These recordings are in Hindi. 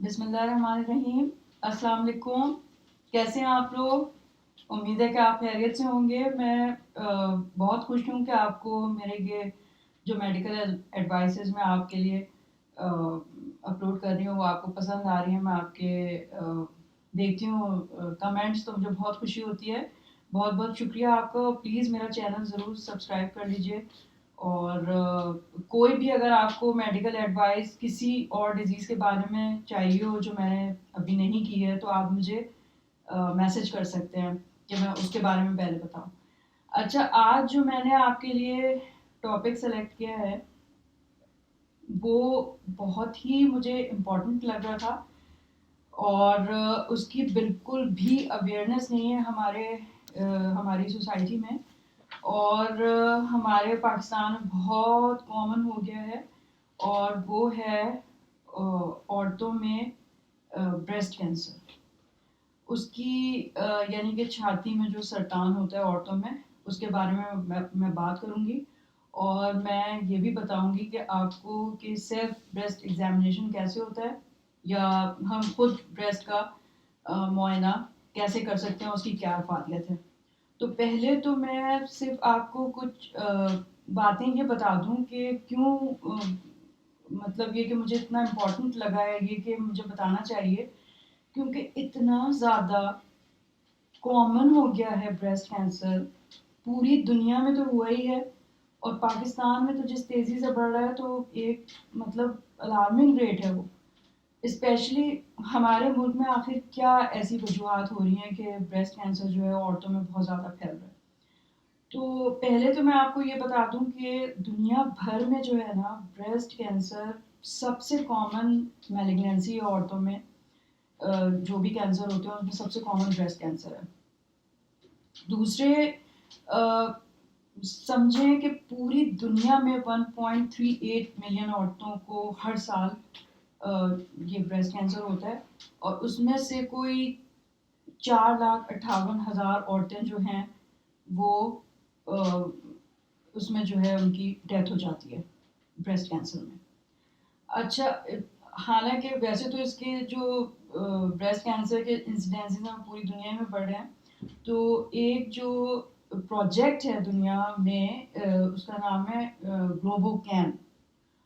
बिस्मिल्लाहिर्रहमानिर्रहीम। अस्सलाम वालेकुम। कैसे हैं आप लोग? उम्मीद है कि आप खैरियत से होंगे। मैं बहुत खुश हूँ कि आपको मेरे ये जो मेडिकल एडवाइसेस मैं आपके लिए अपलोड कर रही हूँ वो आपको पसंद आ रही हैं। मैं आपके देखती हूँ कमेंट्स, तो मुझे बहुत खुशी होती है। बहुत बहुत शुक्रिया आपका। प्लीज़ मेरा चैनल ज़रूर सब्सक्राइब कर लीजिए। और कोई भी अगर आपको मेडिकल एडवाइस किसी और डिज़ीज़ के बारे में चाहिए हो जो मैंने अभी नहीं की है, तो आप मुझे मैसेज कर सकते हैं कि मैं उसके बारे में पहले बताऊं। अच्छा, आज जो मैंने आपके लिए टॉपिक सेलेक्ट किया है वो बहुत ही मुझे इम्पोर्टेंट लग रहा था, और उसकी बिल्कुल भी अवेयरनेस नहीं है हमारी सोसाइटी में। और हमारे पाकिस्तान में बहुत कॉमन हो गया है, और वो है औरतों में ब्रेस्ट कैंसर। उसकी यानी कि छाती में जो सरतान होता है औरतों में, उसके बारे में मैं बात करूंगी। और मैं ये भी बताऊंगी कि आपको कि सेल्फ ब्रेस्ट एग्जामिनेशन कैसे होता है, या हम खुद ब्रेस्ट का मुआयना कैसे कर सकते हैं, उसकी क्या अफादियत है। तो पहले तो मैं सिर्फ आपको कुछ बातें ये बता दूं कि क्यों, मतलब ये कि मुझे इतना इम्पोर्टेंट लगा है ये कि मुझे बताना चाहिए, क्योंकि इतना ज़्यादा कॉमन हो गया है ब्रेस्ट कैंसर। पूरी दुनिया में तो हुआ ही है, और पाकिस्तान में तो जिस तेज़ी से बढ़ रहा है, तो एक मतलब अलार्मिंग रेट है वो। स्पेशली हमारे मुल्क में आखिर क्या ऐसी वजूहत हो रही हैं कि ब्रेस्ट कैंसर जो है औरतों में बहुत ज़्यादा फैल रहा है। तो पहले तो मैं आपको ये बता दूं कि दुनिया भर में जो है ना, ब्रेस्ट कैंसर सबसे कॉमन मैलिग्नेंसी है औरतों में। जो भी कैंसर होते हैं उसमें सबसे कॉमन ब्रेस्ट कैंसर है। दूसरे, समझें कि पूरी दुनिया में 1.38 मिलियन औरतों को हर साल ये ब्रेस्ट कैंसर होता है, और उसमें से कोई 4,58,000 औरतें जो हैं वो अ, उसमें जो है उनकी डेथ हो जाती है ब्रेस्ट कैंसर में। अच्छा, हालांकि वैसे तो इसके जो ब्रेस्ट कैंसर के इंसिडेंसेस हैं पूरी दुनिया में बढ़ रहे हैं। तो एक जो प्रोजेक्ट है दुनिया में, उसका नाम है ग्लोबो कैन।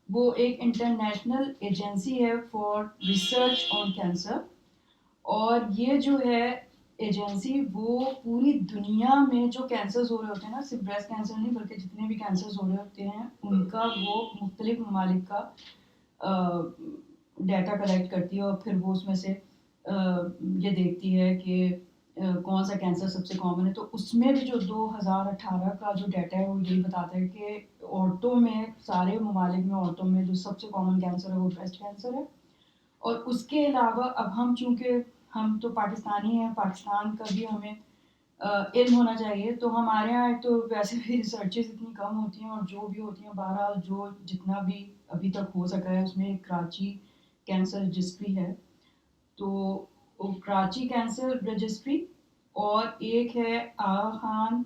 वो एक इंटरनेशनल एजेंसी है फॉर रिसर्च ऑन कैंसर। और ये जो है एजेंसी, वो पूरी दुनिया में जो कैंसर्स हो रहे होते हैं ना, सिर्फ ब्रेस्ट कैंसर नहीं बल्कि जितने भी कैंसर्स हो रहे होते हैं उनका वो मुख्तलिफ ममालिक का डाटा कलेक्ट करती है, और फिर वो उसमें से ये देखती है कि कौन सा कैंसर सबसे कॉमन है। तो उसमें भी जो 2018 का जो डाटा है वो यही बताता है कि औरतों में, सारे ममालिक में औरतों में जो सबसे कॉमन कैंसर है वो ब्रेस्ट कैंसर है। और उसके अलावा अब हम चूंकि हम तो पाकिस्तानी हैं, पाकिस्तान का भी हमें इल्म होना चाहिए। तो हमारे यहाँ एक तो वैसे भी रिसर्चेस इतनी कम होती हैं, और जो भी होती हैं बहरहाल जो जितना भी अभी तक हो सका है उसमें एक कराची कैंसर रजिस्ट्री है। तो वो कराची कैंसर रजिस्ट्री, और एक है Aga Khan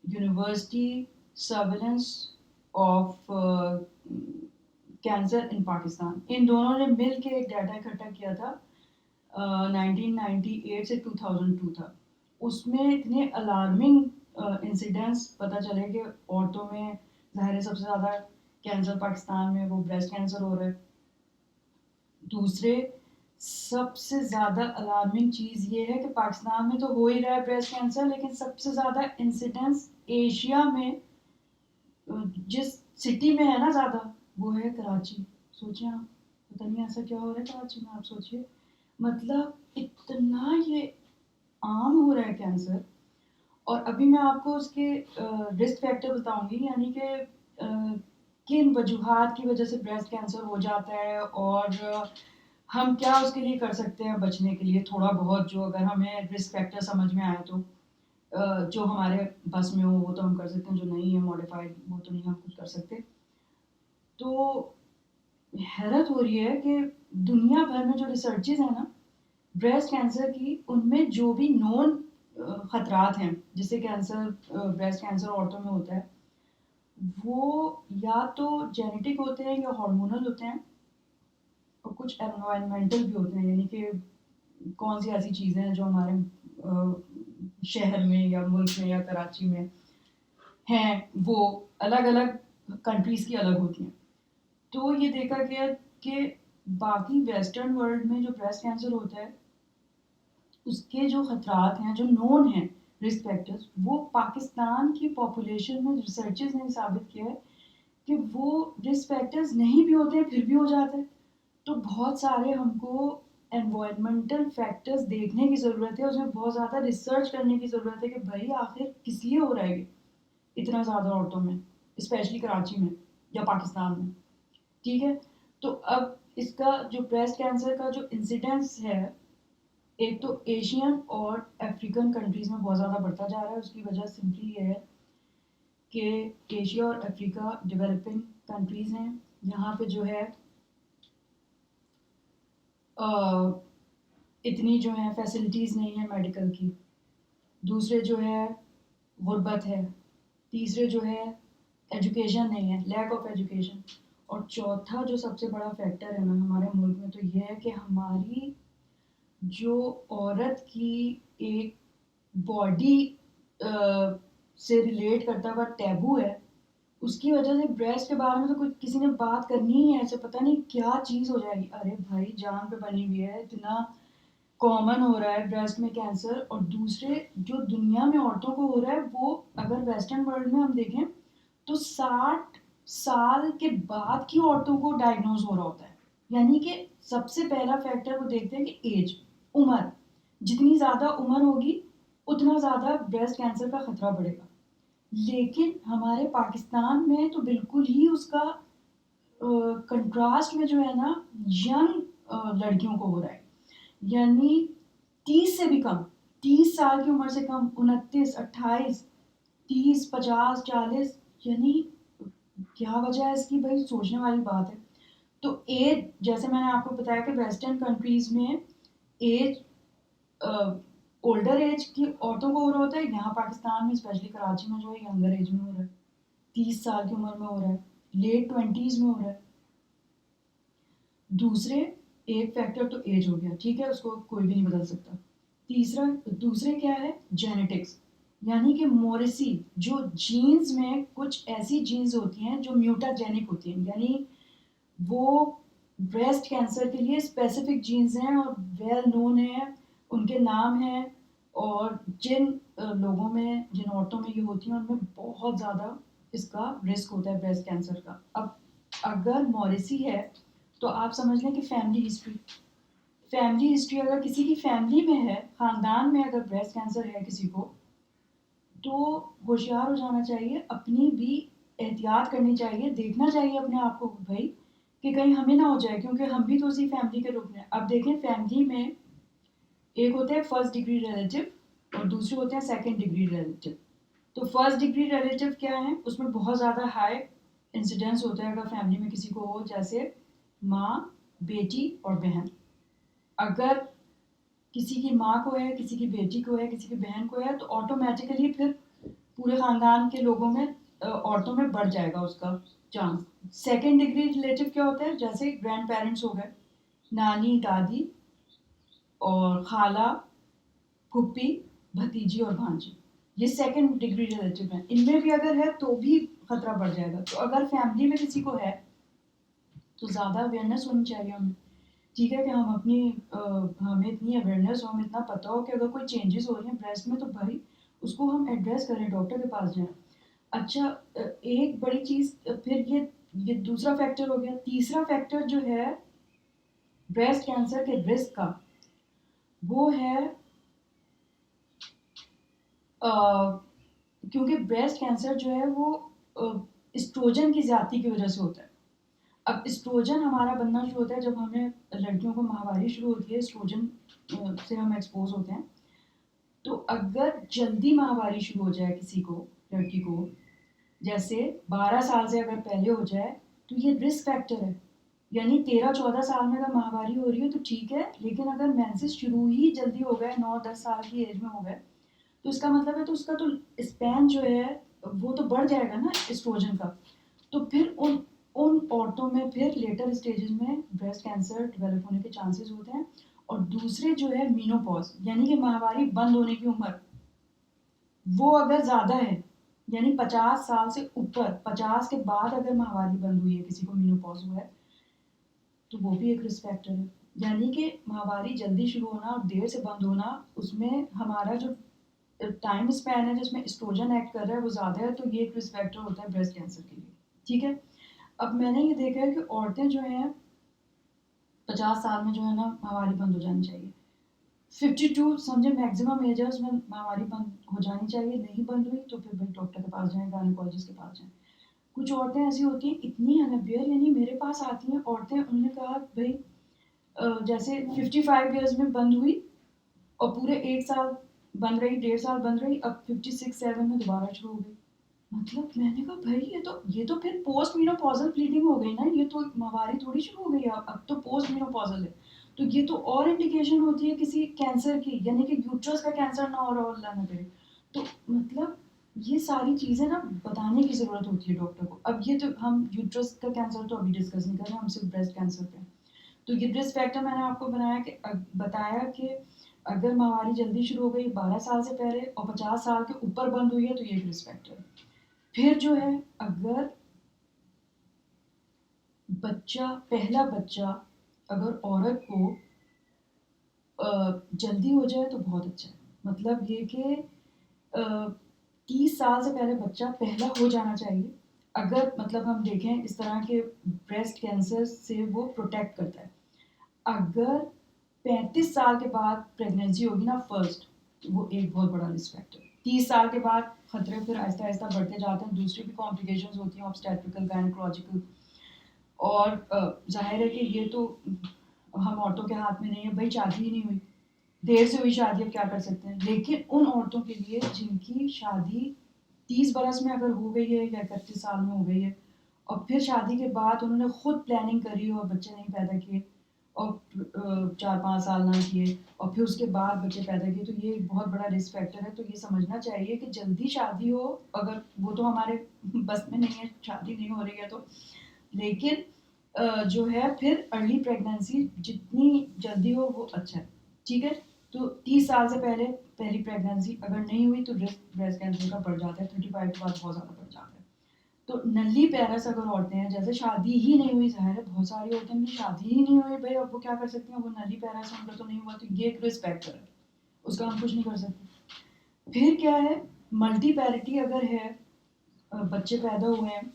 university surveillance of cancer in Pakistan. इन दोनों ने मिल के एक डाटा इकट्ठा किया था 1998 से 2002 तक। उसमें इतने अलार्मिंग इंसिडेंट्स पता चले कि औरतों में ज़ाहिर है सबसे ज़्यादा कैंसर पाकिस्तान में वो ब्रेस्ट कैंसर हो रहा है। दूसरे, सबसे ज़्यादा अलार्मिंग चीज़ ये है कि पाकिस्तान में तो हो ही रहा है ब्रेस्ट कैंसर, लेकिन सबसे ज़्यादा इंसिडेंट्स एशिया में जिस सिटी में है ना ज़्यादा, वो है कराची। सोचिए आप, पता नहीं ऐसा क्या हो रहा है कराची में, आप सोचिए। मतलब इतना ये आम हो रहा है कैंसर। और अभी मैं आपको उसके रिस्क फैक्टर बताऊंगी, यानी कि किन वजूहात की वजह से ब्रेस्ट कैंसर हो जाता है, और हम क्या उसके लिए कर सकते हैं बचने के लिए, थोड़ा बहुत जो अगर हमें रिस्क फैक्टर समझ में आए तो। जो हमारे बस में हो वो तो हम कर सकते हैं, जो नहीं है मॉडिफाइड वो तो नहीं हम कुछ कर सकते। तो हैरत हो रही है कि दुनिया भर में जो रिसर्चेज है ना ब्रेस्ट कैंसर की, उनमें जो भी नॉन खतरात हैं जिससे कैंसर, ब्रेस्ट कैंसर औरतों में होता है, वो या तो जेनेटिक होते हैं या हार्मोनल होते हैं। कुछ एनवायरमेंटल भी होते हैं, यानी कि कौन सी ऐसी चीज़ें हैं जो हमारे शहर में या मुल्क में या कराची में हैं, वो अलग अलग कंट्रीज़ की अलग होती हैं। तो ये देखा गया कि बाकी वेस्टर्न वर्ल्ड में जो ब्रेस्ट कैंसर होता है उसके जो खतरात हैं, जो नोन हैं रिस्क फैक्टर्स, वो पाकिस्तान की पॉपुलेशन में रिसर्चर्स ने साबित किया है कि वो रिस्क फैक्टर्स नहीं भी होते हैं फिर भी हो जाता है। तो बहुत सारे हमको एनवायरमेंटल फैक्टर्स देखने की ज़रूरत है, उसमें बहुत ज़्यादा रिसर्च करने की ज़रूरत है कि भाई आखिर किस लिए हो रहा है ये इतना ज़्यादा औरतों में, स्पेशली कराची में या पाकिस्तान में। ठीक है, तो अब इसका जो ब्रेस्ट कैंसर का जो इंसिडेंस है, एक तो एशियन और अफ्रीकन कंट्रीज में बहुत ज़्यादा बढ़ता जा रहा है। उसकी वजह सिंपली ये है कि एशिया और अफ्रीका डेवलपिंग कंट्रीज हैं, यहाँ पे जो है इतनी जो है फैसिलिटीज़ नहीं है मेडिकल की। दूसरे जो है गुर्बत है। तीसरे जो है एजुकेशन नहीं है, लैक ऑफ एजुकेशन। और चौथा जो सबसे बड़ा फैक्टर है ना हमारे मुल्क में, तो ये है कि हमारी जो औरत की एक बॉडी से रिलेट करता हुआ टैबू है, उसकी वजह से ब्रेस्ट के बारे में तो कुछ किसी ने बात करनी ही है, ऐसे पता नहीं क्या चीज़ हो जाएगी। अरे भाई जान पे बनी हुई है, इतना कॉमन हो रहा है ब्रेस्ट में कैंसर। और दूसरे जो दुनिया में औरतों को हो रहा है, वो अगर वेस्टर्न वर्ल्ड में हम देखें तो 60 साल के बाद की औरतों को डायग्नोज हो रहा होता है। यानी कि सबसे पहला फैक्टर वो देखते हैं कि एज, उम्र, जितनी ज़्यादा उम्र होगी उतना ज़्यादा ब्रेस्ट कैंसर का खतरा बढ़ेगा। लेकिन हमारे पाकिस्तान में तो बिल्कुल ही उसका कंट्रास्ट में जो है ना, यंग लड़कियों को हो रहा है। यानी 30 से भी कम, 30 साल की उम्र से कम, 29, 28, 30, 50, 40, यानी क्या वजह है इसकी, भाई सोचने वाली बात है। तो एज, जैसे मैंने आपको बताया कि वेस्टर्न कंट्रीज में एज, ओल्डर एज की औरतों को हो रहा होता है, यहाँ पाकिस्तान में स्पेशली कराची में जो है यंगर एज में हो रहा है, 30 साल की उम्र में हो रहा है, लेट 20s में हो रहा है। दूसरे, एक फैक्टर तो एज हो गया, ठीक है, उसको कोई भी नहीं बदल सकता। तीसरा, दूसरे क्या है, जेनेटिक्स, यानी कि मोरेसी, जो जीन्स में कुछ ऐसी जीन्स होती हैं जो म्यूटाजेनिक होती हैं, यानी वो ब्रेस्ट कैंसर के लिए स्पेसिफिक जीन्स हैं और वेल नोन है, उनके नाम हैं। और जिन लोगों में, जिन औरतों में ये होती हैं, उनमें बहुत ज़्यादा इसका रिस्क होता है ब्रेस्ट कैंसर का। अब अगर मॉरिसी है तो आप समझ लें कि फैमिली हिस्ट्री अगर किसी की फैमिली में है, ख़ानदान में अगर ब्रेस्ट कैंसर है किसी को, तो होशियार हो जाना चाहिए, अपनी भी एहतियात करनी चाहिए, देखना चाहिए अपने आप को भाई कि कहीं हमें ना हो जाए, क्योंकि हम भी तो उसी फैमिली के रुकने हैं। अब देखें, फैमिली में एक होता है फर्स्ट डिग्री रिलेटिव और दूसरे होते हैं सेकंड डिग्री रिलेटिव। तो फर्स्ट डिग्री रिलेटिव क्या है, उसमें बहुत ज़्यादा हाई इंसिडेंस होता है अगर फैमिली में किसी को हो, जैसे माँ, बेटी और बहन। अगर किसी की माँ को है, किसी की बेटी को है, किसी की बहन को है, तो ऑटोमेटिकली फिर पूरे ख़ानदान के लोगों में, औरतों में बढ़ जाएगा उसका चांस। सेकंड डिग्री रिलेटिव क्या होता है, जैसे ग्रैंड पेरेंट्स हो गए, नानी, दादी और खाला, फूफी, भतीजी और भांजी, ये सेकंड डिग्री रिलेटिव हैं। इनमें भी अगर है तो भी खतरा बढ़ जाएगा। तो अगर फैमिली में किसी को है तो ज़्यादा अवेयरनेस होनी चाहिए हमें, ठीक है, कि हम अपनी हमें इतनी अवेयरनेस हो, हमें इतना पता हो कि अगर कोई चेंजेस हो रही हैं ब्रेस्ट में, तो भाई उसको हम एड्रेस करें, डॉक्टर के पास जाएं। अच्छा, एक बड़ी चीज़, फिर ये दूसरा फैक्टर हो गया। तीसरा फैक्टर जो है ब्रेस्ट कैंसर के रिस्क का, वो है क्योंकि ब्रेस्ट कैंसर जो है वो एस्ट्रोजन की ज़्यादती की वजह से होता है। अब एस्ट्रोजन हमारा बनना शुरू होता है जब हमें, लड़कियों को माहवारी शुरू होती है, एस्ट्रोजन से हम एक्सपोज होते हैं। तो अगर जल्दी माहवारी शुरू हो जाए किसी को, लड़की को, जैसे 12 साल से अगर पहले हो जाए, तो ये रिस्क फैक्टर है। यानी 13-14 साल में अगर माहवारी हो रही है तो ठीक है, लेकिन अगर मेंसेस शुरू ही जल्दी हो गए, 9-10 साल की एज में हो गए, तो इसका मतलब है, तो उसका तो स्पैन जो है वो तो बढ़ जाएगा ना एस्ट्रोजन का। तो फिर उन औरतों में फिर लेटर स्टेजेस में ब्रेस्ट कैंसर डेवलप होने के चांसेस होते हैं। और दूसरे जो है मीनोपॉज, यानी कि माहवारी बंद होने की उम्र, वो अगर ज़्यादा है, यानी 50 साल से ऊपर, 50 के बाद अगर माहवारी बंद हुई है, किसी को मीनोपॉज हुआ है, तो वो भी एक रिस्क फैक्टर है। यानी कि माहवारी जल्दी शुरू होना और देर से बंद होना, उसमें हमारा जो टाइम स्पैन है जिसमें एस्ट्रोजन एक्ट कर रहा है वो ज़्यादा है, तो ये एक रिस्क फैक्टर होता है ब्रेस्ट कैंसर के लिए। ठीक है। अब मैंने ये देखा है कि औरतें जो हैं 50 साल में जो है ना माहवारी बंद हो जानी चाहिए। 52 समझे मैक्सिमम एज है, उसमें माहवारी बंद हो जानी चाहिए। नहीं बंद हुई तो फिर भाई डॉक्टर के पास जाएं, गायनेकोलॉजिस्ट के पास जाएं। कुछ औरतें ऐसी होती हैं इतनी अनअवेयर, यानी मेरे पास आती हैं औरतें, उन्होंने कहा भाई जैसे 55 ईयर्स में बंद हुई और पूरे 1 साल बंद रही, 1.5 साल बंद रही, अब 56-7 में दोबारा शुरू हो गई। मतलब मैंने कहा भाई ये तो फिर पोस्ट मीनोपॉजल ब्लीडिंग हो गई ना, ये तो माहवारी थोड़ी शुरू हो गई, अब तो पोस्ट मीनोपॉजल है। तो ये तो और इंडिकेशन होती है किसी कैंसर की, यानी कि यूट्रस का कैंसर ना हो रहा हो, अल्लाह ना करे। तो मतलब ये सारी चीज़ें ना बताने की ज़रूरत होती है डॉक्टर को। अब ये तो हम यूट्रस का कैंसर तो अभी डिस्कस नहीं कर रहे, हम सिर्फ ब्रेस्ट कैंसर पे। तो ये रिस्क फैक्टर मैंने आपको बताया कि अगर माहवारी जल्दी शुरू हो गई 12 साल से पहले और 50 साल के ऊपर बंद हुई है, तो ये एक रिस्क फैक्टर है। फिर जो है, अगर पहला बच्चा अगर औरत को जल्दी हो जाए तो बहुत अच्छा है। मतलब ये कि 30 साल से पहले बच्चा पहला हो जाना चाहिए। अगर मतलब हम देखें इस तरह के ब्रेस्ट कैंसर से वो प्रोटेक्ट करता है। अगर 35 साल के बाद प्रेगनेंसी होगी ना फर्स्ट, तो वो एक बहुत बड़ा रिस्क फैक्टर है। 30 साल के बाद खतरे फिर आहिस्ता आहिस्ता बढ़ते जाते हैं, दूसरी भी कॉम्प्लिकेशंस होती हैं ऑब्स्टेट्रिकल गायनेकोलॉजिकल। और जाहिर है कि ये तो हम औरतों के हाथ में नहीं है, भाई शादी ही नहीं हुई, देर से हुई शादी, अब क्या कर सकते हैं। लेकिन उन औरतों के लिए जिनकी शादी 30 बरस में अगर हो गई है या 31 साल में हो गई है, और फिर शादी के बाद उन्होंने खुद प्लानिंग करी और बच्चे नहीं पैदा किए, और 4-5 साल ना किए, और फिर उसके बाद बच्चे पैदा किए, तो ये एक बहुत बड़ा रिस्क फैक्टर है। तो ये समझना चाहिए कि जल्दी शादी हो, अगर वो तो हमारे बस में नहीं है, शादी नहीं हो रही है तो, लेकिन जो है फिर अर्ली प्रेगनेंसी जितनी जल्दी हो वो अच्छा है। ठीक है। तो 30 साल से पहले पहली प्रेगनेंसी अगर नहीं हुई तो रिस्क ब्रेस्ट कैंसर का बढ़ जाता है, 35 के बाद बहुत ज़्यादा बढ़ जाता है। तो नली पैरस अगर औरतें हैं, जैसे शादी ही नहीं हुई, ज़ाहिर है बहुत सारी औरतें की शादी ही नहीं हुई, भाई अब वो क्या कर सकती हैं, वो नली पैरस है, उनका तो नहीं हुआ, तो ये एक रिस्क फैक्टर है, उसका हम कुछ नहीं कर सकते। फिर क्या है, मल्टी पैरिटी अगर है, बच्चे पैदा हुए हैं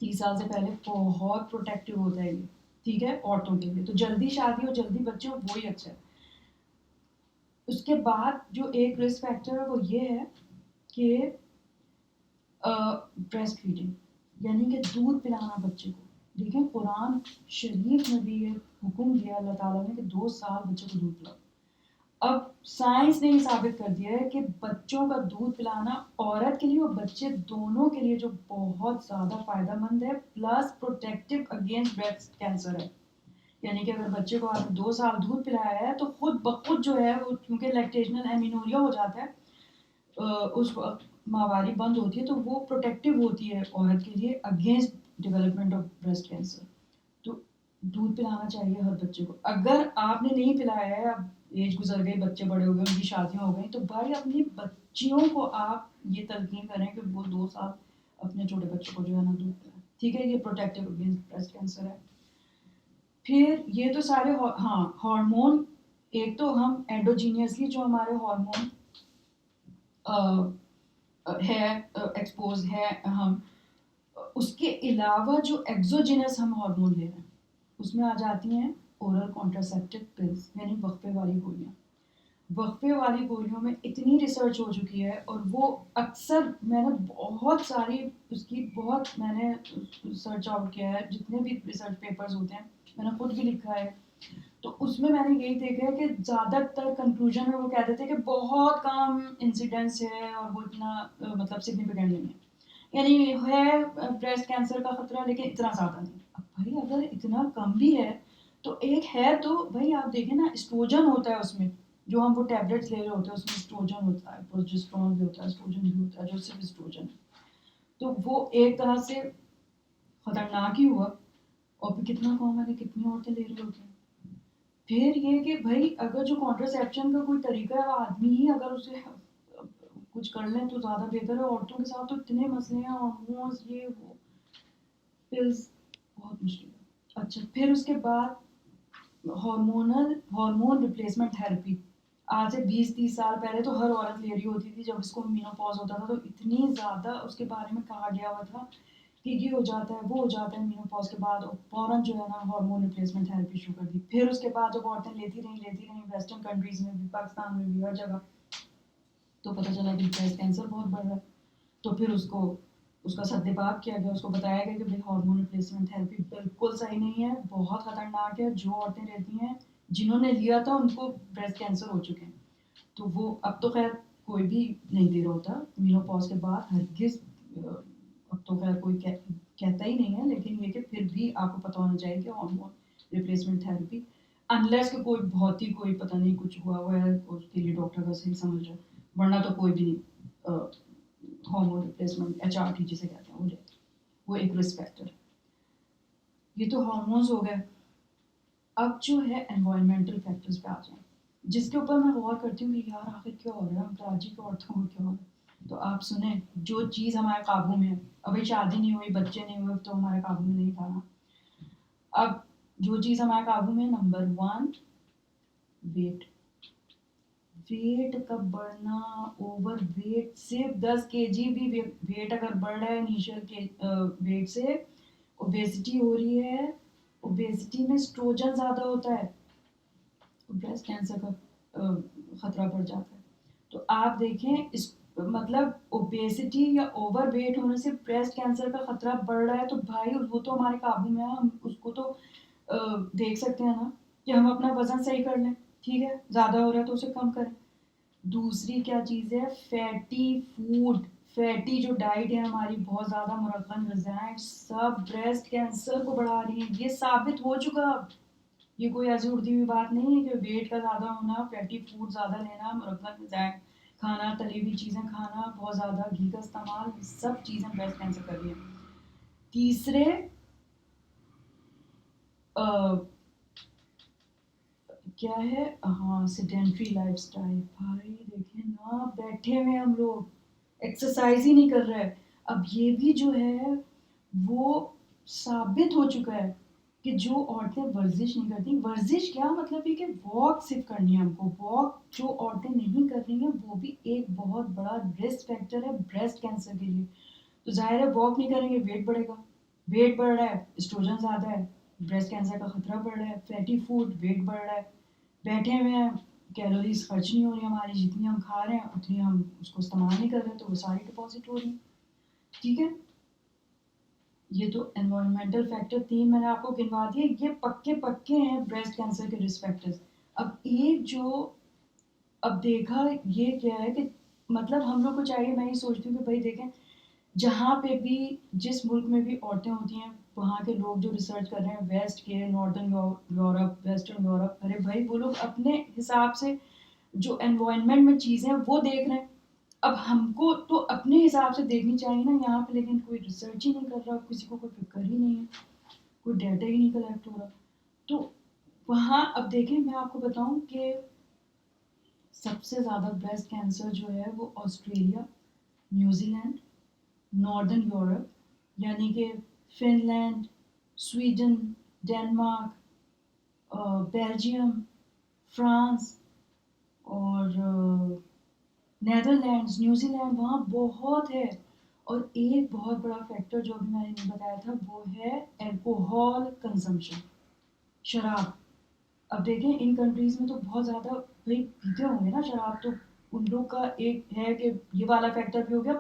30 साल से पहले, बहुत प्रोटेक्टिव होता है ये। ठीक है, औरतों के लिए तो जल्दी शादी हो जल्दी बच्चे हो वो ही अच्छा है। उसके बाद जो एक रिस्क फैक्टर है वो ये है कि ब्रेस्ट फीडिंग, यानी कि दूध पिलाना बच्चे को। देखें कुरान शरीफ में भी ये हुक्म दिया अल्लाह ताला ने कि 2 साल बच्चे को दूध पिलाओ। अब साइंस ने ये साबित कर दिया है कि बच्चों का दूध पिलाना औरत के लिए और बच्चे दोनों के लिए जो बहुत ज़्यादा फायदेमंद है, plus protective against breast cancer है। यानी कि अगर बच्चे को आपने 2 साल दूध पिलाया है तो खुद ब खुद जो है वो, क्योंकि लैक्टेशनल एमिनोरिया हो जाता है, उस वक्त माहवारी बंद होती है, तो वो प्रोटेक्टिव होती है औरत के लिए against development of breast cancer. तो दूध पिलाना चाहिए हर बच्चे को। अगर आपने नहीं पिलाया है, अब एज गुजर गई, बच्चे बड़े हो गए, उनकी शादियां हो गई, तो भाई अपनी बच्चियों को आप ये तलकीन करें कि वो 2 साल अपने छोटे बच्चों को जो है ना दूध पिलाएं। ठीक है, ये प्रोटेक्टिव अगेंस्ट ब्रेस्ट कैंसर है। फिर ये तो सारे हाँ हार्मोन, एक तो हम एंडोजीनियसली जो हमारे हार्मोन है एक्सपोज है हम, उसके अलावा जो एक्सोजिनस हम हार्मोन ले रहे हैं, उसमें आ जाती हैं ओरल कॉन्ट्रासेप्टिव पिल्स, यानी वक्फे वाली गोलियां। वक्फे वाली गोलियों में इतनी रिसर्च हो चुकी है, और वो अक्सर मैंने बहुत सारी उसकी बहुत मैंने सर्च आउट किया है, जितने भी रिसर्च पेपर्स होते हैं मैंने खुद भी लिखा है, तो उसमें मैंने यही देखा है कि ज़्यादातर कंक्लूजन में वो कहते थे कि बहुत कम इंसिडेंस है और वो इतना मतलब सिग्निफिकेंट नहीं है, यानी है ब्रेस्ट कैंसर का खतरा लेकिन इतना ज़्यादा नहीं। अब भाई अगर इतना कम भी है तो एक है, तो भाई आप देखें ना, एस्ट्रोजन होता है उसमें, जो हम वो टैबलेट्स ले रहे होते हैं उसमें एस्ट्रोजन होता है, प्रोजेस्टेरोन भी होता है, एस्ट्रोजन भी होता है, जो सिर्फ एस्ट्रोजन है। तो वो एक तरह से खतरनाक ही हुआ। और फिर कितना कॉमन है, कितनी औरतें ले रही होती हैं। फिर ये कि भाई अगर जो कॉन्ट्रासेप्शन का कोई तरीका है, आदमी ही अगर उसे कुछ कर लें तो ज़्यादा बेहतर है। औरतों के साथ तो इतने मसले हैं, हार्मोन्स, ये वो, पिल्स, बहुत मुश्किल है। अच्छा, फिर उसके बाद हार्मोन रिप्लेसमेंट थेरेपी। आज से 20-30 साल पहले तो हर औरत ले रही होती थी जब इसको मेनोपॉज होता था, तो इतनी ज़्यादा उसके बारे में कहा गया हुआ था कि ये हो जाता है, वो हो जाता है मेनोपॉज के बाद, और फ़ौरन जो है ना हार्मोन रिप्लेसमेंट थेरेपी शुरू कर दी। फिर उसके बाद जब औरतें लेती रहीं वेस्टर्न कंट्रीज़ में भी, पाकिस्तान में भी, हर जगह, तो पता चला कि ब्रेस्ट कैंसर बहुत बढ़ रहा है। तो फिर उसका सद्देबाप किया गया, उसको बताया गया कि भाई हार्मोन रिप्लेसमेंट थेरेपी बिल्कुल सही नहीं है, बहुत खतरनाक है। जो औरतें रहती हैं, जिन्होंने लिया था उनको ब्रेस्ट कैंसर हो चुके हैं। तो वो अब तो खैर कोई भी नहीं दे रहा होता मेनोपॉज के बाद, हरगिज। अब तो खैर कोई कहता ही नहीं है, लेकिन ये कि फिर भी आपको पता होना चाहिए कि हार्मोन रिप्लेसमेंट थेरेपी, अनलेस कि कोई बहुत ही कोई पता नहीं कुछ हुआ है, उसके लिए डॉक्टर का सही समझ रहा है, वरना तो कोई भी नहीं। हार्मोन रिप्लेसमेंट, एचआरटी जिसे कहते हैं, वो एक रिस्क फैक्टर। ये तो हार्मोन्स हो गए। अब जो है एनवायरमेंटल फैक्टर्स पे आ जाए, जिसके ऊपर मैं गौर करती हूँ कि यार आखिर क्या हो रहा है, हम कराची की औरतों को क्या हो रहा है। तो आप सुने, जो चीज़ हमारे काबू में है, अभी शादी नहीं हुई, बच्चे नहीं हुए, तो हमारे काबू में नहीं था ना। अब जो चीज़ हमारे काबू में, नंबर 1, वेट। वेट का बढ़ना, ओवर वेट, सिर्फ 10 kg भी वेट अगर बढ़ रहा है इनिशियल के वेट से, ओबेसिटी हो रही है। ओबेसिटी में स्ट्रोजन ज़्यादा होता है, तो ब्रेस्ट कैंसर का खतरा बढ़ जाता है। तो आप देखें, इस मतलब ओबेसिटी या ओवर वेट होने से ब्रेस्ट कैंसर का खतरा बढ़ रहा है, तो भाई वो तो हमारे काबू में है, हम उसको तो देख सकते हैं ना, कि हम अपना वजन सही कर लें। ठीक है, ज़्यादा हो रहा है तो उसे कम करें। दूसरी क्या चीज़ है, फैटी फूड। फैटी जो डाइट है हमारी, बहुत ज़्यादा मुरक्कन ग़िज़ाएँ, सब ब्रेस्ट कैंसर को बढ़ा रही हैं, ये साबित हो चुका अब। ये कोई ऐसी उड़ती हुई बात नहीं है कि वेट का ज़्यादा होना, फैटी फूड ज़्यादा लेना, मुरक्कब ग़िज़ाएँ खाना, तली हुई चीज़ें खाना, बहुत ज़्यादा घी का इस्तेमाल, ये सब चीज़ें ब्रेस्ट कैंसर कर रही हैं। तीसरे, अ, क्या है, हाँ, सेडेंटरी लाइफस्टाइल। भाई देखें ना, बैठे हुए हम लोग, एक्सरसाइज ही नहीं कर रहे हैं। अब ये भी जो है वो साबित हो चुका है कि जो औरतें वर्जिश नहीं करती, वर्जिश क्या मतलब है कि वॉक सिर्फ करनी है हमको, वॉक जो औरतें नहीं कर रही हैं वो भी एक बहुत बड़ा रिस्क फैक्टर है ब्रेस्ट कैंसर के लिए। तो जाहिर है वॉक नहीं करेंगे, वेट बढ़ेगा, वेट बढ़ रहा है, एस्ट्रोजन ज़्यादा है, ब्रेस्ट कैंसर का खतरा बढ़ रहा है। फैटी फूड, वेट बढ़ रहा है, बैठे हुए हैं, कैलोरीज खर्च नहीं हो रही हमारी, जितनी हम खा रहे हैं उतनी हम उसको इस्तेमाल नहीं कर रहे, तो वो सारी डिपॉजिट हो रही है। ठीक है, ये तो एनवायरमेंटल फैक्टर 3 मैंने आपको गिनवा दिए, ये पक्के पक्के हैं ब्रेस्ट कैंसर के रिस्क फैक्टर्स। अब एक जो, अब देखा ये क्या है कि मतलब हम लोग को चाहिए, मैं ये सोचती हूँ कि भाई देखें, जहाँ पे भी, जिस मुल्क में भी औरतें होती हैं, वहाँ के लोग जो रिसर्च कर रहे हैं, वेस्ट के, नॉर्दर्न यूरोप, वेस्टर्न यूरोप, अरे भाई वो लोग अपने हिसाब से जो एनवायरनमेंट में चीज़ें हैं वो देख रहे हैं। अब हमको तो अपने हिसाब से देखनी चाहिए ना यहाँ पे, लेकिन कोई रिसर्च ही नहीं कर रहा, किसी को कोई फिक्र ही नहीं है, कोई डाटा ही नहीं कलेक्ट हो रहा। तो वहाँ अब देखें, मैं आपको बताऊँ कि सबसे ज़्यादा ब्रेस्ट कैंसर जो है वो ऑस्ट्रेलिया, न्यूजीलैंड, नॉर्दर्न यूरोप, यानी कि Finland, Sweden, Denmark, Belgium, France और नेदरलैंड्स, न्यूजीलैंड, वहाँ बहुत है। और एक बहुत बड़ा फैक्टर जो अभी मैंने नहीं बताया था, वो है अल्कोहल कंजम्पशन, शराब। अब देखें इन कंट्रीज़ में तो बहुत ज़्यादा भाई पीते होंगे ना शराब, तो उन लोग का एक है कि ये वाला फैक्टर भी हो गया,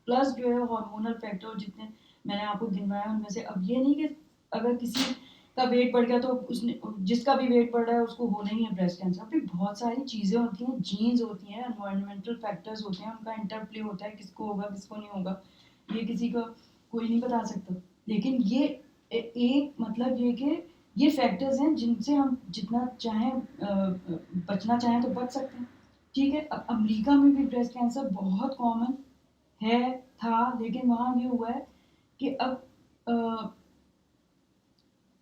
प्लस जो है हार्मोनल फैक्टर जितने मैंने आपको गिनवाया उनमें से। अब ये नहीं कि अगर किसी का वेट बढ़ गया तो उसने, जिसका भी वेट बढ़ रहा है उसको होना ही है ब्रेस्ट कैंसर। अभी बहुत सारी चीज़ें होती हैं, जीन्स होती हैं, एनवायरमेंटल फैक्टर्स होते हैं, उनका इंटरप्ले होता है, किसको होगा किसको नहीं होगा, ये किसी का कोई नहीं बता सकता। लेकिन ये एक मतलब ये कि ये फैक्टर्स हैं जिनसे हम जितना चाहें बचना चाहें तो बच सकते हैं। ठीक है, अब अमेरिका में भी ब्रेस्ट कैंसर बहुत कॉमन है, था, लेकिन वहाँ ये हुआ है कि अब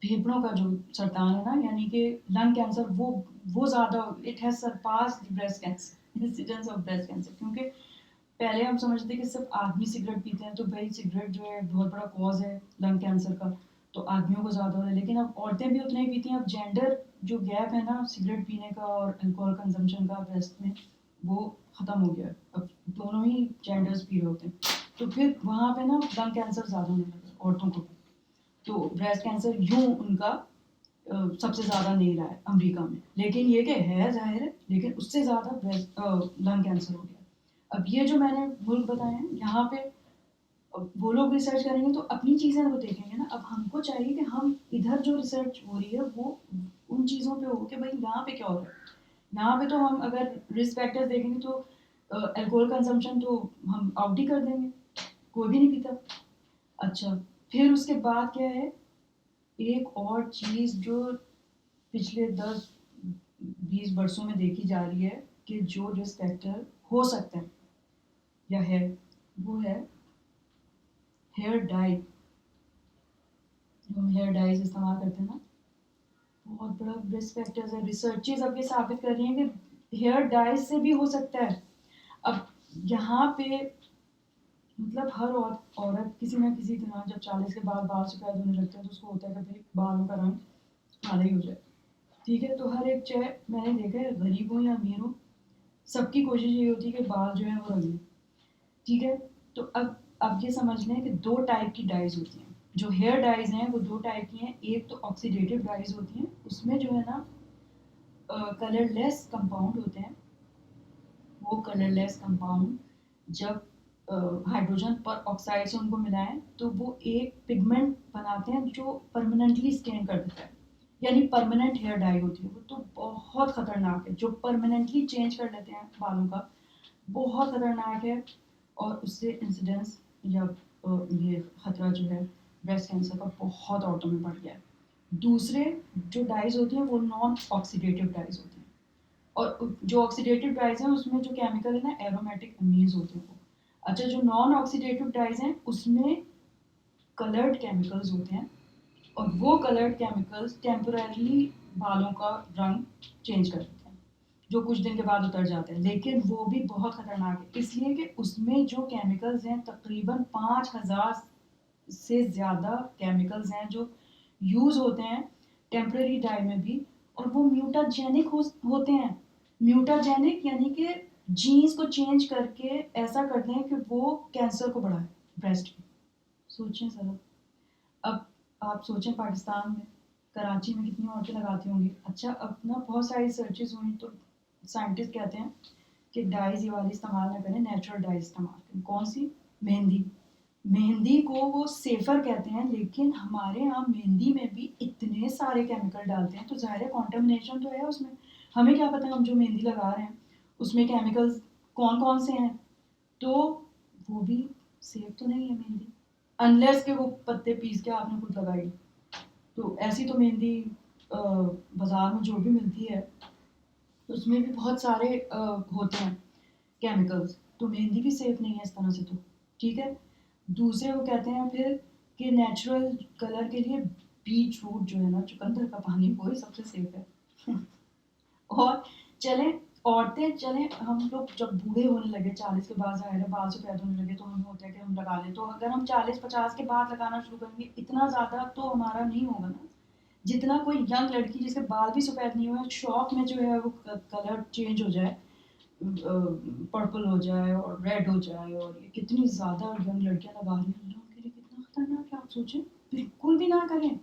फेफड़ों का जो सरतान है ना, यानी कि लंग कैंसर, वो ज़्यादा, it has surpass the breast cancer, incidence of breast cancer. क्योंकि पहले हम समझते कि सिर्फ आदमी सिगरेट पीते हैं, तो भाई सिगरेट जो है बहुत बड़ा कॉज है लंग कैंसर का, तो आदमियों को ज़्यादा हो रहा है। लेकिन अब औरतें भी उतना ही पीती हैं। अब जेंडर जो गैप है ना सिगरेट पीने का और अल्कोहल कंजम्पशन का ब्रेस्ट में, वो ख़त्म हो गया है। अब दोनों ही जेंडर्स पी रहे होते हैं, तो फिर वहाँ पे ना लंग कैंसर ज़्यादा होने लगा औरतों को भी। तो ब्रेस्ट कैंसर यूँ उनका सबसे ज़्यादा नहीं रहा है अमेरिका में, लेकिन ये कि है ज़ाहिर है, लेकिन उससे ज़्यादा ब्रेस्ट लंग कैंसर हो गया। अब ये जो मैंने मुल्क बताए हैं, यहाँ पे वो लोग रिसर्च करेंगे तो अपनी चीज़ें वो देखेंगे ना। अब हमको चाहिए कि हम इधर जो रिसर्च हो रही है वो उन चीज़ों पे हो कि भाई यहाँ पे क्या हो रहा है। यहाँ पे तो हम अगर रिस्क फैक्टर्स देखेंगे तो अल्कोहल कंजम्पशन तो हम आउट ही कर देंगे, कोई भी नहीं पीता। अच्छा, फिर उसके बाद क्या है, एक और चीज़ जो पिछले 10-20 वर्षों में देखी जा रही है कि जो रिस्क फैक्टर हो सकता है या है, वो है हेयर डाई। जो हम हेयर डाइज इस्तेमाल करते हैं ना, बहुत बड़ा रिस्क फैक्टर्स है। रिसर्चेज अब ये साबित कर रही हैं कि हेयर डाइज से भी हो सकता है। अब यहाँ पे मतलब हर औरत किसी ना किसी तरह जब 40 के बाद बाल सफ़ेद होने लगते हैं तो उसको होता है कि भाई बालों का रंग काला ही हो जाए। ठीक है, तो हर एक, चाहे मैंने देखा है गरीब हो या अमीर हो, सबकी कोशिश ये होती है कि बाल जो है वो रंग। ठीक है, तो अब ये समझ लें कि दो टाइप की डाइज होती हैं। जो हेयर डाइज हैं वो दो टाइप की हैं। एक तो ऑक्सीडेटिव डाइज होती हैं, उसमें जो है ना कलरलेस कंपाउंड होते हैं। वो कलरलेस कंपाउंड जब हाइड्रोजन पर ऑक्साइड से उनको मिलाएं तो वो एक पिगमेंट बनाते हैं जो परमानेंटली स्टेन कर देता है, यानी परमानेंट हेयर डाई होती है। वो तो बहुत खतरनाक है, जो परमानेंटली चेंज कर लेते हैं बालों का, बहुत खतरनाक है। और उससे इंसिडेंस या ये खतरा जो है ब्रेस्ट कैंसर का बहुत औरतों में बढ़ गया है। दूसरे जो डाइज होती हैं वो नॉन ऑक्सीडेटिव डाइज होती हैं। और जो ऑक्सीडेटिव डाइज हैं उसमें जो केमिकल है ना एरोमेटिक अमीन्स होते हैं वो। अच्छा, जो नॉन ऑक्सीडेटिव डाइज हैं उसमें कलर्ड केमिकल्स होते हैं, और वो कलर्ड केमिकल्स टेम्पररीली बालों का रंग चेंज कर देते हैं, जो कुछ दिन के बाद उतर जाते हैं। लेकिन वो भी बहुत खतरनाक है, इसलिए कि उसमें जो केमिकल्स हैं तकरीबन 5000 से ज़्यादा केमिकल्स हैं जो यूज़ होते हैं टेम्पररी डाई में भी। और वो म्यूटाजेनिक होते हैं। म्यूटाजेनिक यानी कि जीन्स को चेंज करके ऐसा करते हैं कि वो कैंसर को बढ़ाए ब्रेस्ट में। सोचें ज़रा। अब आप सोचें पाकिस्तान में, कराची में कितनी औरतें लगाती होंगी। अच्छा, अब ना बहुत सारी सर्चेस हुई तो साइंटिस्ट कहते हैं कि डाइज ये वाली इस्तेमाल ना करें, नेचुरल डाइज इस्तेमाल करें। कौन सी? मेहंदी। मेहंदी को वो सेफ़र कहते हैं, लेकिन हमारे यहाँ मेहंदी में भी इतने सारे केमिकल डालते हैं, तो ज़ाहिर है कॉन्टामिनेशन तो है उसमें। हमें क्या पता हम जो मेहंदी लगा रहे हैं उसमें केमिकल्स कौन-कौन से हैं? तो वो भी सेफ तो नहीं है मेहंदी, अनलेस कि वो पत्ते पीस के आपने खुद लगाई। तो ऐसी तो मेहंदी बाज़ार में जो भी मिलती है उसमें भी बहुत सारे होते हैं केमिकल्स, तो मेहंदी भी सेफ नहीं है इस तरह से तो। ठीक है, दूसरे वो कहते हैं फिर कि नेचुरल कलर के लिए बीट रूट जो है ना, चुकंदर का पानी, वो ही सबसे सेफ है। और चलें, औरतें चलें, हम लोग जब बूढ़े होने लगे 40 के बाद, ज़ाहिर है बाल सफ़ेद होने लगे तो हमें होता है कि हम लगा लें। तो अगर हम 40-50 के बाद लगाना शुरू करेंगे, इतना ज़्यादा तो हमारा नहीं होगा ना, जितना कोई यंग लड़की जिसके बाल भी सफ़ेद नहीं हुए, शौक में जो है वो कलर चेंज हो जाए, पर्पल हो जाए और रेड हो जाए, और ये कितनी ज़्यादा यंग लड़कियां लगा रही हैं। अल्लाह, उनके लिए कितना खतरनाक है, आप सोचें। बिल्कुल भी ना करें,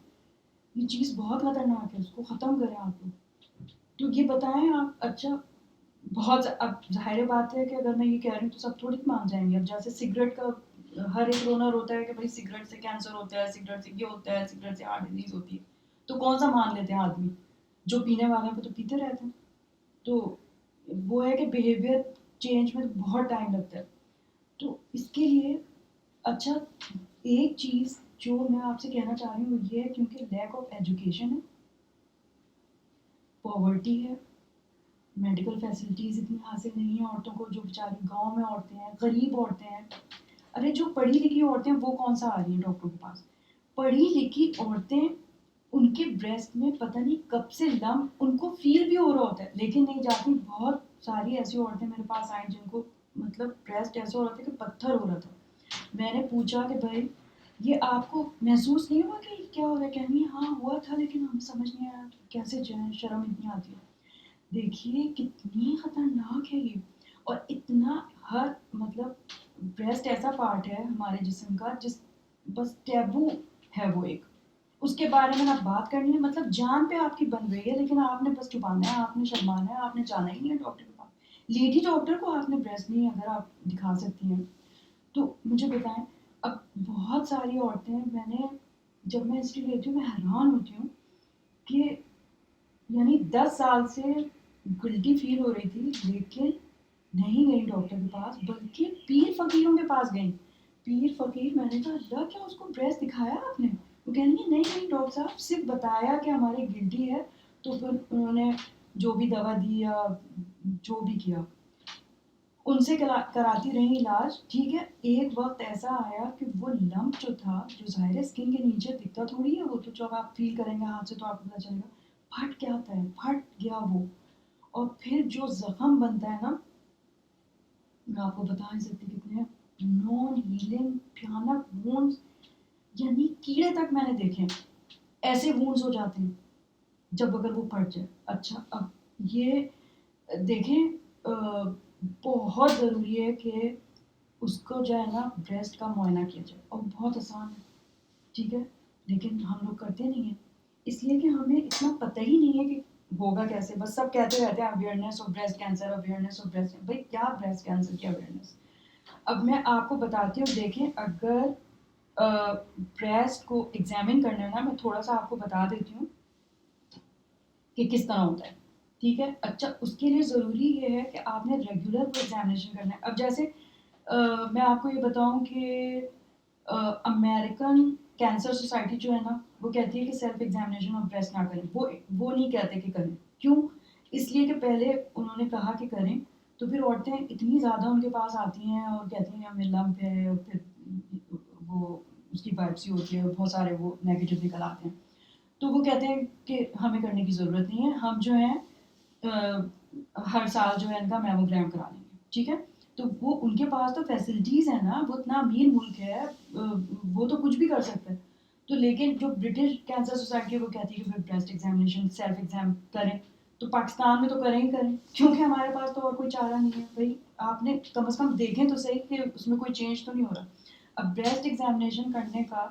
ये चीज़ बहुत खतरनाक है, इसको ख़त्म करें आप लोग। तो ये बताएं आप। अच्छा, बहुत अब ज़ाहिर बात है कि अगर मैं ये कह रही हूँ तो सब थोड़ी मान जाएंगे। अब जैसे सिगरेट का हर एक रोनर होता है कि भाई सिगरेट से कैंसर होता है, सिगरेट से ये होता है, सिगरेट से हार्ट डिजीज होती है, तो कौन सा मान लेते हैं आदमी? जो पीने वाले हैं वो तो पीते रहते हैं। तो वो है कि बिहेवियर चेंज में तो बहुत टाइम लगता है। तो इसके लिए अच्छा, एक चीज़ जो मैं आपसे कहना चाह रही हूँ वो ये है, क्योंकि लैक ऑफ एजुकेशन है, पॉवर्टी है, मेडिकल फैसिलिटीज़ इतनी हासिल नहीं है औरतों को, जो बेचारी गांव में औरतें हैं, गरीब औरतें हैं। अरे जो पढ़ी लिखी औरतें हैं वो कौन सा आ रही हैं डॉक्टर के पास? पढ़ी लिखी औरतें उनके ब्रेस्ट में पता नहीं कब से लम्प उनको फील भी हो रहा होता है लेकिन नहीं जाती। बहुत सारी ऐसी औरतें मेरे पास आई जिनको मतलब ब्रेस्ट ऐसा हो रहा था कि पत्थर हो रहा था। मैंने पूछा कि भाई ये आपको महसूस नहीं हुआ कि क्या हो रहा है? कह रही है हाँ हुआ था लेकिन हमें समझ नहीं आया कैसे जाए, शर्म इतनी आती है। देखिए कितनी खतरनाक है ये। और इतना हर मतलब ब्रेस्ट ऐसा पार्ट है हमारे जिस्म का जिस बस टैबू है वो एक, उसके बारे में आप बात करनी है मतलब जान पे आपकी बन रही है लेकिन आपने बस छुपाना है, आपने शर्माना है, आपने जाना ही नहीं है डॉक्टर के पास। लेडी डॉक्टर को आपने ब्रेस्ट नहीं अगर आप दिखा सकती हैं तो मुझे बताएं। अब बहुत सारी औरतें मैंने जब मैं हिस्ट्री लेती हूँ मैं हैरान होती हूँ कि यानी 10 साल से गिल्टी फील हो रही थी लेकिन नहीं गई डॉक्टर के पास बल्कि पीर फकीरों के पास गई। पीर फकीर, मैंने कहा अल्लाह क्या उसको ब्रेस्ट दिखाया आपने? वो कह रही है नहीं नहीं डॉक्टर साहब सिर्फ बताया कि हमारे गिल्टी है। तो फिर उन्होंने जो भी दवा दी या जो भी किया उनसे कराती रही इलाज, ठीक है। एक वक्त ऐसा आया कि वो लंप जो था जो ज़ाहिर है स्किन के नीचे दिखता थोड़ी है, वो तो जब आप फील करेंगे हाथ से तो आपको पता चलेगा, फट क्या होता है, फट गया वो। और फिर जो जख्म बनता है ना, मैं आपको बता नहीं सकती कितने नॉन हीलिंग भयानक वुंड्स, यानी कीड़े तक मैंने देखे ऐसे वुंड्स हो जाते हैं जब अगर वो फट जाए। अच्छा अब ये देखें बहुत ज़रूरी है कि उसको जो है ना ब्रेस्ट का मुआयना किया जाए और बहुत आसान है, ठीक है। लेकिन हम लोग करते नहीं हैं इसलिए कि हमें इतना पता ही नहीं है कि होगा कैसे। बस सब कहते रहते हैं awareness of breast cancer, awareness of breast. भाई क्या ब्रेस्ट कैंसर की अवेयरनेस? अब मैं आपको बताती हूँ। देखें अगर ब्रेस्ट को एग्जामिन करना है ना, मैं थोड़ा सा आपको बता देती हूँ कि किस तरह होता है, ठीक है। अच्छा उसके लिए ज़रूरी ये है कि आपने रेगुलर वो एग्जामिनेशन करना है। अब जैसे मैं आपको ये बताऊं कि अमेरिकन कैंसर सोसाइटी जो है ना वो कहती है कि सेल्फ एग्जामिनेशन ऑफ ब्रेस्ट ना करें। वो नहीं कहते कि करें। क्यों? इसलिए कि पहले उन्होंने कहा कि करें तो फिर औरतें इतनी ज़्यादा उनके पास आती हैं और कहती हैं हमें लंप है, और फिर वो उसकी बायोप्सी होती है, बहुत सारे वो नेगेटिव निकल आते हैं। तो वो कहते हैं कि हमें करने की ज़रूरत नहीं है, हम जो है हर साल जो है इनका मेमोग्राम करा लेंगे, ठीक है। तो वो उनके पास तो फैसिलिटीज़ है ना, वो इतना अमीर मुल्क है, वो तो कुछ भी कर सकते हैं। तो लेकिन जो ब्रिटिश कैंसर सोसाइटी है वो कहती है कि फिर ब्रेस्ट एग्जामिनेशन सेल्फ एग्जाम करें। तो पाकिस्तान में तो करें ही करें क्योंकि हमारे पास तो और कोई चारा नहीं है। भाई आपने कम से कम देखें तो सही कि उसमें कोई चेंज तो नहीं हो रहा। अब ब्रेस्ट एग्जामिनेशन करने का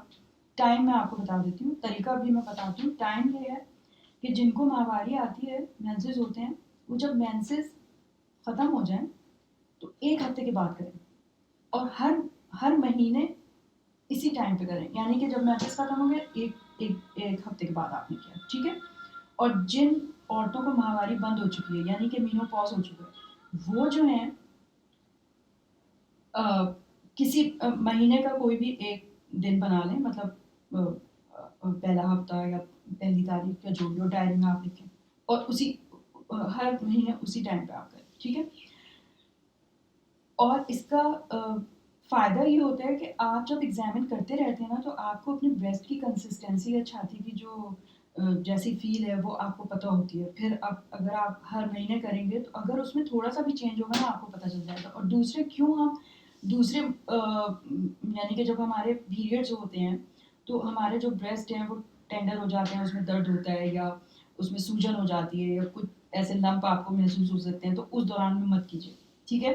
टाइम मैं आपको बता देती हूँ, तरीका भी मैं बताती हूँ। टाइम ये है कि जिनको माहवारी आती है, मेंसेस होते हैं, वो जब मेंसेस ख़त्म हो जाएं तो 1 हफ्ते के बाद करें और हर हर महीने इसी टाइम पे करें। यानी कि जब मेंसेस ख़त्म हो गए एक हफ्ते के बाद आपने किया, ठीक है। और जिन औरतों को माहवारी बंद हो चुकी है यानी कि मीनोपॉज हो चुका है, वो जो हैं किसी महीने का कोई भी एक दिन बना लें, मतलब पहला हफ्ता या पहली तारीख या जो भी हो डायरी में आप लिखें और उसी हर महीने उसी टाइम पे आप करें, ठीक है। और इसका फ़ायदा ये होता है कि आप जब एग्जामिन करते रहते हैं ना तो आपको अपने ब्रेस्ट की कंसिस्टेंसी या छाती की जो जैसी फील है वो आपको पता होती है। फिर अब अगर आप हर महीने करेंगे तो अगर उसमें थोड़ा सा भी चेंज होगा ना आपको पता चल जाएगा। और दूसरे क्यों हम दूसरे यानी कि जब हमारे पीरियड्स होते हैं तो हमारे जो ब्रेस्ट हैं वो टेंडर हो जाते हैं, उसमें दर्द होता है या उसमें सूजन हो जाती है या कुछ ऐसे लंप आपको महसूस हो सकते हैं, तो उस दौरान में मत कीजिए, ठीक है।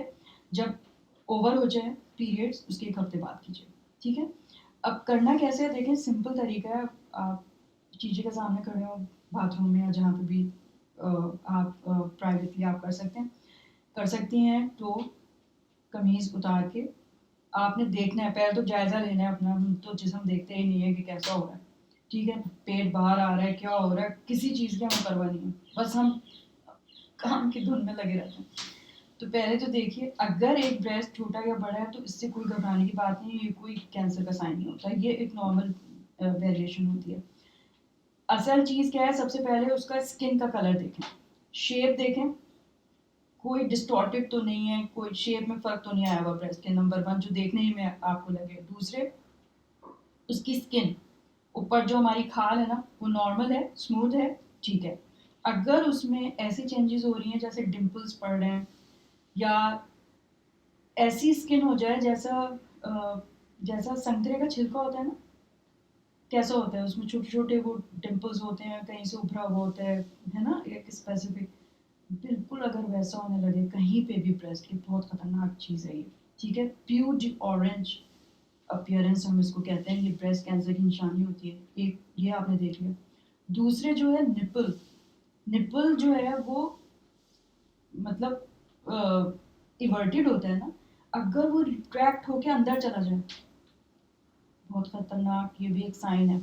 जब ओवर हो जाए पीरियड्स उसके 1 हफ्ते बाद कीजिए, ठीक है। अब करना कैसे है देखें, सिंपल तरीका है। आप शीशे के सामने खड़े हो बाथरूम में या जहाँ पे भी आप प्राइवेटली आप कर सकते हैं, कर सकती हैं। तो कमीज़ उतार के आपने देखना है, पहले तो जायज़ा लेना है अपना। हम तो जिस्म देखते ही नहीं है कि कैसा हो रहा है, ठीक है। पेट बाहर आ रहा है, क्या हो रहा है, किसी चीज़ की हमें परवाह नहीं है, बस हम काम की धुन में लगे रहते हैं। तो पहले तो देखिए अगर एक ब्रेस्ट छोटा या बड़ा है तो इससे कोई घबराने की बात नहीं है, ये कोई कैंसर का साइन नहीं होता, ये एक नॉर्मल वेरिएशन होती है। असल चीज़ क्या है, सबसे पहले उसका स्किन का कलर देखें, शेप देखें, कोई डिस्टॉर्टेड तो नहीं है, कोई शेप में फ़र्क तो नहीं आया हुआ ब्रेस्ट के, नंबर 1 जो देखने ही में आपको लगे। दूसरे उसकी स्किन, ऊपर जो हमारी खाल है ना वो नॉर्मल है, स्मूथ है, ठीक है। अगर उसमें ऐसी चेंजेस हो रही हैं जैसे डिम्पल्स पड़ रहे हैं, या ऐसी स्किन हो जाए जैसा जैसा संतरे का छिलका होता है ना, कैसा होता है उसमें छोटे छोटे वो डिम्पल्स होते हैं, कहीं से उभरा हुआ होता है ना, एक स्पेसिफिक, बिल्कुल अगर वैसा होने लगे कहीं पे भी ब्रेस्ट की, बहुत खतरनाक चीज़ है ये, ठीक है। प्यूज ऑरेंज अपीयरेंस हम इसको कहते हैं, ये ब्रेस्ट कैंसर की निशानी होती है। एक ये आपने देख लिया। दूसरे जो है निपल, निपल जो है वो मतलब इवर्टेड होता है ना, अगर वो रिट्रैक्ट होके अंदर चला जाए, बहुत खतरनाक, ये भी एक साइन है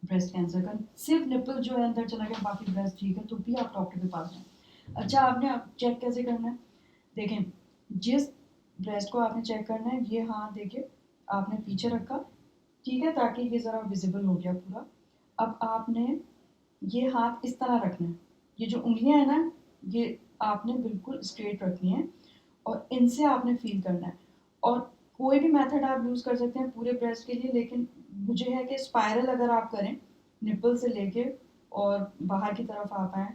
ब्रेस्ट कैंसर का। सिर्फ निपल जो है अंदर चला गया, बाकी ब्रेस्ट ठीक है, तो भी आप डॉक्टर के पास जाएं। अच्छा, आपने चेक कैसे करना है? देखें, जिस ब्रेस्ट को आपने चेक करना है, ये हाथ देखिए आपने पीछे रखा, ठीक है, ताकि ये ज़रा विजिबल हो गया पूरा। अब आपने ये हाथ इस तरह रखना है, ये जो उंगलियां है ना, ये आपने बिल्कुल स्ट्रेट रखनी है, और इनसे आपने फील करना है। और कोई भी मेथड आप यूज़ कर सकते हैं पूरे ब्रेस्ट के लिए, लेकिन मुझे है कि स्पायरल अगर आप करें निपल से लेके और बाहर की तरफ आप आए,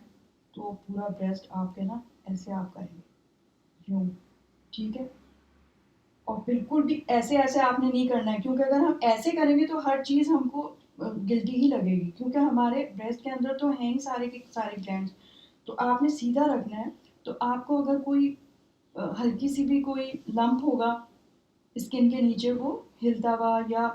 तो पूरा ब्रेस्ट आपके ना ऐसे आप करेंगे यूँ, ठीक है। और बिल्कुल भी ऐसे ऐसे आपने नहीं करना है, क्योंकि अगर हम ऐसे करेंगे तो हर चीज़ हमको गिल्टी ही लगेगी, क्योंकि हमारे ब्रेस्ट के अंदर तो हैं ही सारे के सारे ग्लैंड्स। तो आपने सीधा रखना है। तो आपको अगर कोई हल्की सी भी कोई लंप होगा स्किन के नीचे, वो हिलता हुआ या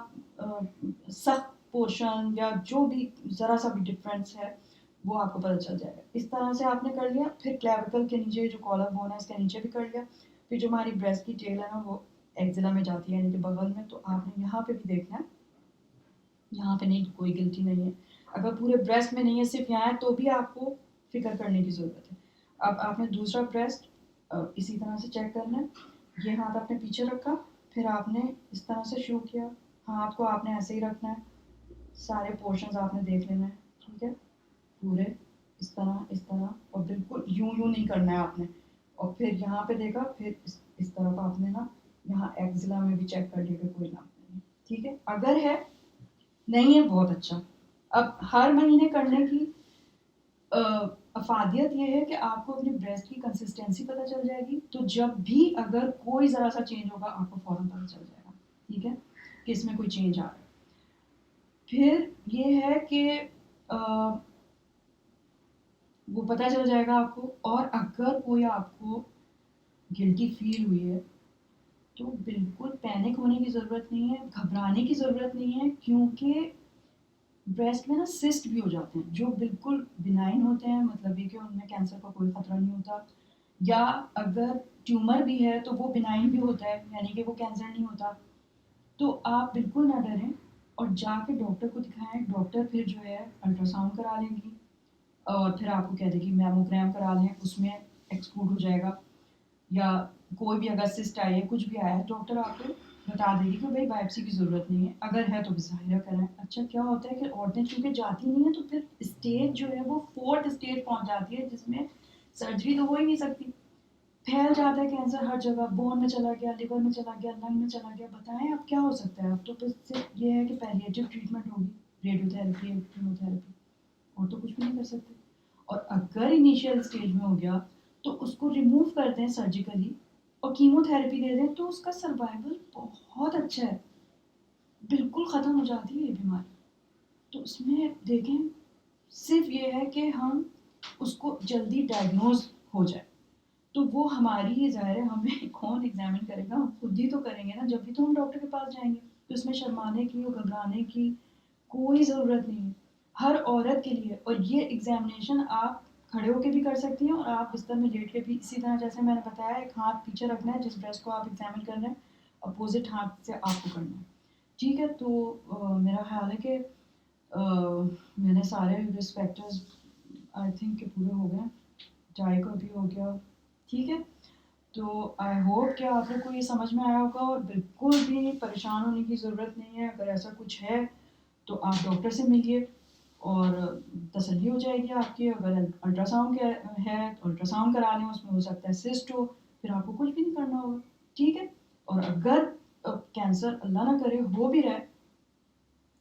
सख्त पोर्शन या जो भी ज़रा सा भी डिफरेंस है, वो आपको पता चल जाएगा। इस तरह से आपने कर लिया, फिर क्लेविकल के नीचे जो कॉलर बोन है इसके नीचे भी कर लिया, फिर जो हमारी ब्रेस्ट की टेल है ना वो एक्जिला में जाती है, यानी कि बगल में, तो आपने यहाँ पे भी देखना है, यहाँ पे नहीं, कोई गिल्टी नहीं है। अगर पूरे ब्रेस्ट में नहीं है, सिर्फ यहाँ है, तो भी आपको फिक्र करने की ज़रूरत है। अब आपने दूसरा ब्रेस्ट इसी तरह से चेक करना है। ये हाथ आपने पीछे रखा, फिर आपने इस तरह से शो किया, हाथ को आपने ऐसे ही रखना है, सारे पोर्शंस आपने देख लेना है, ठीक है, पूरे इस तरह, और बिल्कुल यूं यूं नहीं करना है आपने। और फिर यहाँ पे देखा, फिर इस तरफ आपने ना यहाँ एक्जिला में भी चेक कर लिया कि कोई लंप नहीं है, ठीक है। अगर है, नहीं है, बहुत अच्छा। अब हर महीने करने की अफादियत ये है कि आपको अपने ब्रेस्ट की कंसिस्टेंसी पता चल जाएगी, तो जब भी अगर कोई ज़रा सा चेंज होगा आपको फ़ौरन पता चल जाएगा, ठीक है, कि इसमें कोई चेंज आ रहा है। फिर ये है कि वो पता चल जाएगा आपको। और अगर कोई आपको गिल्टी फील हुई है, तो बिल्कुल पैनिक होने की ज़रूरत नहीं है, घबराने की ज़रूरत नहीं है, क्योंकि ब्रेस्ट में ना सिस्ट भी हो जाते हैं जो बिल्कुल बिनाइन होते हैं, मतलब ये कि उनमें कैंसर का कोई खतरा नहीं होता। या अगर ट्यूमर भी है तो वो बिनाइन भी होता है, यानी कि वो कैंसर नहीं होता। तो आप बिल्कुल ना डरें, और जाके डॉक्टर को दिखाएं। डॉक्टर फिर जो है अल्ट्रासाउंड करा लेंगी, और फिर आपको कह देगी मैमोग्राम करा लें, उसमें एक्सक्लूड हो जाएगा। या कोई भी अगर सिस्ट आई है, कुछ भी आया है, डॉक्टर आपको बता देगी कि भाई बायोप्सी की ज़रूरत नहीं है, अगर है तो भी ज़ाहिर करें। अच्छा, क्या होता है कि औरतें चूँकि जाती नहीं है, तो फिर स्टेज जो है वो 4th स्टेज पहुँच जाती है, जिसमें सर्जरी तो हो ही नहीं सकती। फैल जाता है कैंसर हर जगह, बोन में चला गया, लिवर में चला गया, लंग में चला गया, बताएं अब क्या हो सकता है। अब तो फिर सिर्फ ये है कि पैलिएटिव ट्रीटमेंट होगी, रेडियोथेरेपी, कीमोथेरेपी, और तो कुछ भी नहीं कर सकते। और अगर इनिशियल स्टेज में हो गया, तो उसको रिमूव कर दें सर्जिकली और कीमोथेरेपी दे दें, तो उसका सर्वाइवल बहुत अच्छा है, बिल्कुल ख़त्म हो जाती है ये बीमारी। तो उसमें देखें, सिर्फ ये है कि हम उसको जल्दी डायग्नोज हो जाए, तो वो हमारी ही ज़ाहिर है, हमें कौन एग्जामिन करेगा, हम खुद ही तो करेंगे ना, जब भी तो हम डॉक्टर के पास जाएंगे। तो इसमें शर्माने की और घबराने की कोई ज़रूरत नहीं है, हर औरत के लिए। और ये एग्जामिनेशन आप खड़े होके भी कर सकती हैं, और आप बिस्तर में लेट के भी, इसी तरह जैसे मैंने बताया, एक हाथ पीछे रखना है जिस ब्रेस्ट को आप एग्जामिन कर रहे हैं, अपोजिट हाथ से आपको करना है, ठीक है। तो मेरा ख्याल है कि मैंने सारे रिस्पेक्टर्स आई थिंक के पूरे हो गए, चाय का भी हो गया, ठीक है। तो आई होप कि आप लोग को ये समझ में आया होगा, और बिल्कुल भी परेशान होने की ज़रूरत नहीं है। अगर ऐसा कुछ है तो आप डॉक्टर से मिलिए, और तसल्ली हो जाएगी आपकी। अगर अल्ट्रासाउंड है तो अल्ट्रासाउंड करा लें, उसमें हो सकता है सिस्ट हो, फिर आपको कुछ भी नहीं करना होगा, ठीक है। और अगर कैंसर अल्लाह ना करे हो भी रहा है,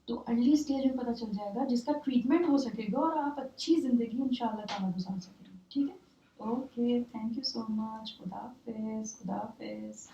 तो अर्ली स्टेज में पता चल जाएगा, जिसका ट्रीटमेंट हो सकेगा और आप अच्छी ज़िंदगी इंशाल्लाह ताला गुजार सकेंगे। ठीक है? Okay, thank you so much. खुदा हाफ़िज़, खुदा हाफ़िज़।